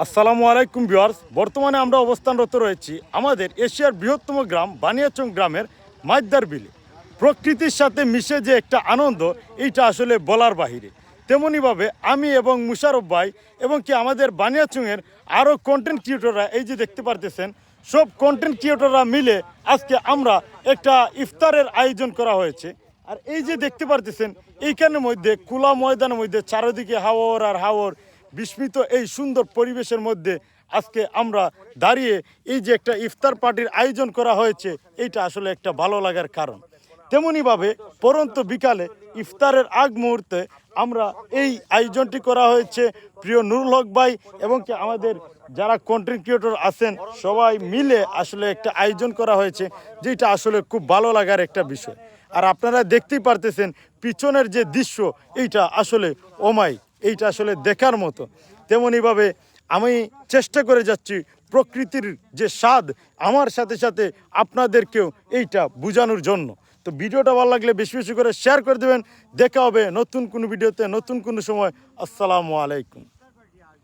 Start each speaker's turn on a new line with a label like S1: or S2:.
S1: আসসালামু আলাইকুম ভিউয়ার্স, বর্তমানে আমরা অবস্থানরত রয়েছি আমাদের এশিয়ার বৃহত্তম গ্রাম বানিয়াচং গ্রামের মাইদ্দার বিলে। প্রকৃতির সাথে মিশে যে একটা আনন্দ, এইটা আসলে বলার বাহিরে। তেমনইভাবে আমি এবং মুশারফ ভাই এবং কি আমাদের বানিয়াচংয়ের আরও কন্টেন্ট ক্রিয়েটররা, এই যে দেখতে পারতেছেন, সব কন্টেন্ট ক্রিয়েটররা মিলে আজকে আমরা একটা ইফতারের আয়োজন করা হয়েছে। আর এই যে দেখতে পারতেছেন, এইখানের মধ্যে খোলা ময়দানের মধ্যে চারিদিকে হাওর আর হাওর বিস্মিত এই সুন্দর পরিবেশের মধ্যে আজকে আমরা দাঁড়িয়ে এই যে একটা ইফতার পার্টির আয়োজন করা হয়েছে, এইটা আসলে একটা ভালো লাগার কারণ। তেমনইভাবে পরন্ত বিকালে ইফতারের আগ মুহূর্তে আমরা এই আয়োজনটি করা হয়েছে প্রিয় নুরুল হক ভাই এবং কি আমাদের যারা কন্টেন্ট ক্রিয়েটর আছেন সবাই মিলে আসলে একটা আয়োজন করা হয়েছে, যেটা আসলে খুব ভালো লাগার একটা বিষয়। আর আপনারা দেখতেই পারতেছেন পিছনের যে দৃশ্য, এইটা আসলে ওমাই, এইটা আসলে দেখার মতো। তেমনইভাবে আমি চেষ্টা করে যাচ্ছি প্রকৃতির যে স্বাদ আমার সাথে সাথে আপনাদেরকেও এইটা বোঝানোর জন্য। তো ভিডিওটা ভালো লাগলে বেশি বেশি করে শেয়ার করে দেবেন। দেখা হবে নতুন কোনো ভিডিওতে, নতুন কোনো সময়। আসসালামু আলাইকুম।